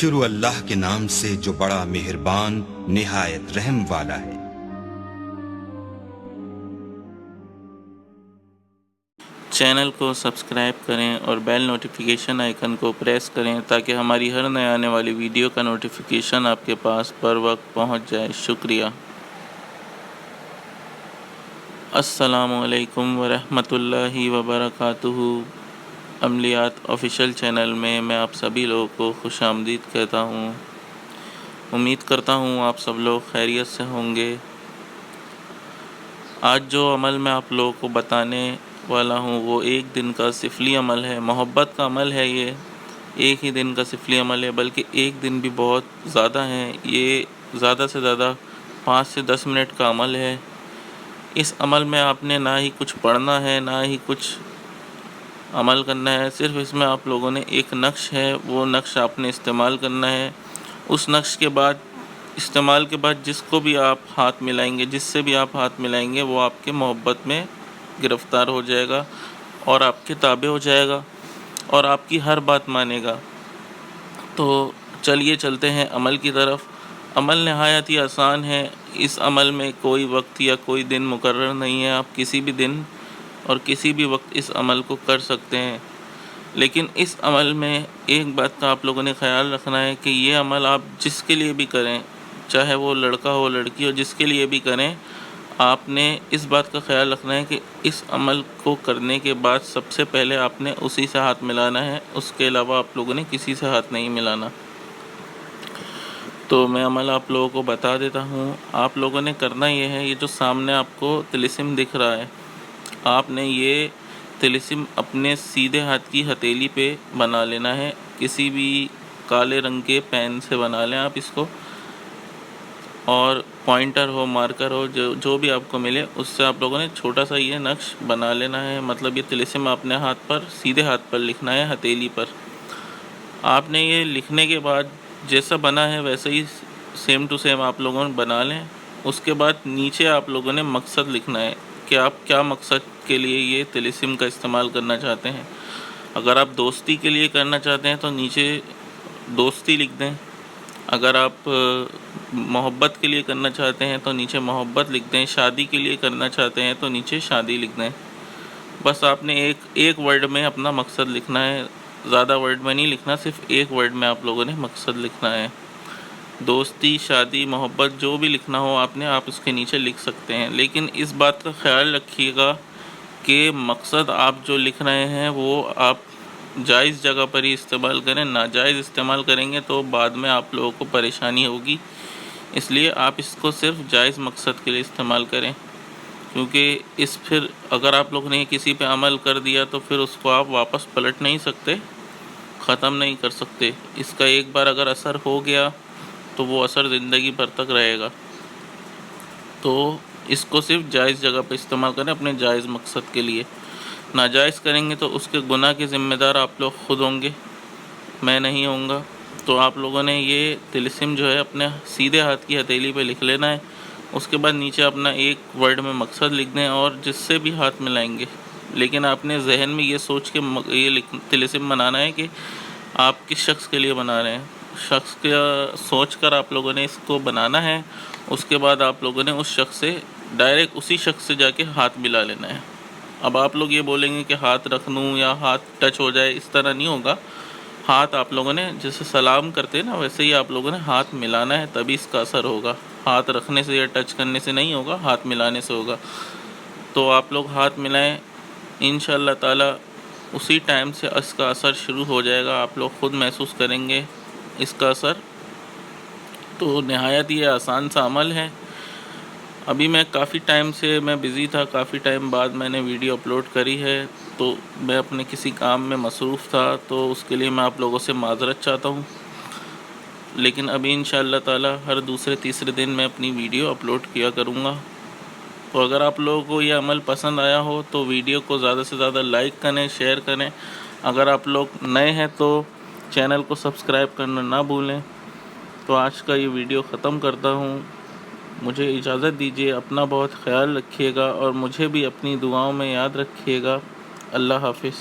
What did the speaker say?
شروع اللہ کے نام سے جو بڑا مہربان نہایت رحم والا ہے۔ چینل کو سبسکرائب کریں اور بیل نوٹیفیکیشن آئیکن کو پریس کریں تاکہ ہماری ہر نئے آنے والی ویڈیو کا نوٹیفیکیشن آپ کے پاس پر وقت پہنچ جائے۔ شکریہ۔ السلام علیکم ورحمۃ اللہ وبرکاتہ۔ عملیات آفیشیل چینل میں میں آپ سبھی لوگوں کو خوش آمدید کہتا ہوں۔ امید کرتا ہوں آپ سب لوگ خیریت سے ہوں گے۔ آج جو عمل میں آپ لوگوں کو بتانے والا ہوں وہ ایک دن کا سفلی عمل ہے، محبت کا عمل ہے۔ یہ ایک ہی دن کا سفلی عمل ہے، بلکہ ایک دن بھی بہت زیادہ ہے۔ یہ زیادہ سے زیادہ 5 سے 10 منٹ کا عمل ہے۔ اس عمل میں آپ نے نہ ہی کچھ پڑھنا ہے نہ ہی کچھ عمل کرنا ہے، صرف اس میں آپ لوگوں نے ایک نقش ہے، وہ نقش آپ نے استعمال کرنا ہے۔ اس نقش کے بعد استعمال کے بعد جس کو بھی آپ ہاتھ ملائیں گے، جس سے بھی آپ ہاتھ ملائیں گے، وہ آپ کے محبت میں گرفتار ہو جائے گا اور آپ کے تابع ہو جائے گا اور آپ کی ہر بات مانے گا۔ تو چلیے چلتے ہیں عمل کی طرف۔ عمل نہایت ہی آسان ہے۔ اس عمل میں کوئی وقت یا کوئی دن مقرر نہیں ہے، آپ کسی بھی دن اور کسی بھی وقت اس عمل کو کر سکتے ہیں۔ لیکن اس عمل میں ایک بات کا آپ لوگوں نے خیال رکھنا ہے کہ یہ عمل آپ جس کے لیے بھی کریں، چاہے وہ لڑکا ہو لڑکی ہو، جس کے لیے بھی کریں، آپ نے اس بات کا خیال رکھنا ہے کہ اس عمل کو کرنے کے بعد سب سے پہلے آپ نے اسی سے ہاتھ ملانا ہے، اس کے علاوہ آپ لوگوں نے کسی سے ہاتھ نہیں ملانا۔ تو میں عمل آپ لوگوں کو بتا دیتا ہوں۔ آپ لوگوں نے کرنا یہ ہے، یہ جو سامنے آپ کو طلسم دکھ رہا ہے، آپ نے یہ طلسم اپنے سیدھے ہاتھ کی ہتھیلی پہ بنا لینا ہے۔ کسی بھی کالے رنگ کے پین سے بنا لیں آپ اس کو، اور پوائنٹر ہو، مارکر ہو، جو بھی آپ کو ملے اس سے آپ لوگوں نے چھوٹا سا یہ نقش بنا لینا ہے۔ مطلب یہ طلسم اپنے ہاتھ پر، سیدھے ہاتھ پر لکھنا ہے، ہتھیلی پر۔ آپ نے یہ لکھنے کے بعد جیسا بنا ہے ویسے ہی سیم ٹو سیم آپ لوگوں نے بنا لیں۔ اس کے بعد نیچے آپ لوگوں نے مقصد لکھنا ہے کہ آپ کیا مقصد کے لیے یہ طلسم کا استعمال کرنا چاہتے ہیں۔ اگر آپ دوستی کے لیے کرنا چاہتے ہیں تو نیچے دوستی لکھ دیں۔ اگر آپ محبت کے لیے کرنا چاہتے ہیں تو نیچے محبت لکھ دیں۔ شادی کے لیے کرنا چاہتے ہیں تو نیچے شادی لکھ دیں۔ بس آپ نے ایک ورڈ میں اپنا مقصد لکھنا ہے، زیادہ ورڈ میں نہیں لکھنا، صرف ایک ورڈ میں آپ لوگوں نے مقصد لکھنا ہے۔ دوستی، شادی، محبت، جو بھی لکھنا ہو آپ اس کے نیچے لکھ سکتے ہیں۔ لیکن اس بات کا خیال رکھیے گا کہ مقصد آپ جو لکھ رہے ہیں وہ آپ جائز جگہ پر ہی استعمال کریں۔ ناجائز استعمال کریں گے تو بعد میں آپ لوگوں کو پریشانی ہوگی، اس لیے آپ اس کو صرف جائز مقصد کے لیے استعمال کریں، کیونکہ پھر اگر آپ لوگ نے کسی پہ عمل کر دیا تو پھر اس کو آپ واپس پلٹ نہیں سکتے، ختم نہیں کر سکتے۔ اس کا ایک بار اگر اثر ہو گیا تو وہ اثر زندگی بھر تک رہے گا۔ تو اس کو صرف جائز جگہ پہ استعمال کریں، اپنے جائز مقصد کے لیے۔ ناجائز کریں گے تو اس کے گناہ کے ذمہ دار آپ لوگ خود ہوں گے، میں نہیں ہوں گا۔ تو آپ لوگوں نے یہ طلسم جو ہے اپنے سیدھے ہاتھ کی ہتھیلی پہ لکھ لینا ہے۔ اس کے بعد نیچے اپنا ایک ورڈ میں مقصد لکھ دیں اور جس سے بھی ہاتھ ملائیں گے، لیکن آپ نے ذہن میں یہ سوچ کے یہ طلسم بنانا ہے کہ آپ کس شخص کے لیے بنا رہے ہیں، شخص کا سوچ کر آپ لوگوں نے اس کو بنانا ہے۔ اس کے بعد آپ لوگوں نے اس شخص سے ڈائریکٹ اسی شخص سے جا کے ہاتھ ملا لینا ہے۔ اب آپ لوگ یہ بولیں گے کہ ہاتھ رکھ لوں یا ہاتھ ٹچ ہو جائے، اس طرح نہیں ہوگا۔ ہاتھ آپ لوگوں نے جیسے سلام کرتے ہیں نا، ویسے ہی آپ لوگوں نے ہاتھ ملانا ہے، تبھی اس کا اثر ہوگا۔ ہاتھ رکھنے سے یا ٹچ کرنے سے نہیں ہوگا، ہاتھ ملانے سے ہوگا۔ تو آپ لوگ ہاتھ ملائیں، انشاءاللہ تعالی اسی ٹائم سے اس کا اثر شروع ہو جائے گا، آپ لوگ خود محسوس کریں گے اس کا اثر۔ تو نہایت ہی آسان سا عمل ہے۔ ابھی میں کافی ٹائم سے میں بزی تھا، کافی ٹائم بعد میں نے ویڈیو اپلوڈ کری ہے، تو میں اپنے کسی کام میں مصروف تھا، تو اس کے لیے میں آپ لوگوں سے معذرت چاہتا ہوں۔ لیکن ابھی انشاءاللہ تعالی ہر دوسرے تیسرے دن میں اپنی ویڈیو اپلوڈ کیا کروں گا۔ تو اگر آپ لوگوں کو یہ عمل پسند آیا ہو تو ویڈیو کو زیادہ سے زیادہ لائک کریں، شیئر کریں۔ اگر آپ لوگ نئے ہیں تو چینل کو سبسکرائب کرنا نہ بھولیں۔ تو آج کا یہ ویڈیو ختم کرتا ہوں، مجھے اجازت دیجیے۔ اپنا بہت خیال رکھیے گا اور مجھے بھی اپنی دعاؤں میں یاد رکھیے گا۔ اللہ حافظ۔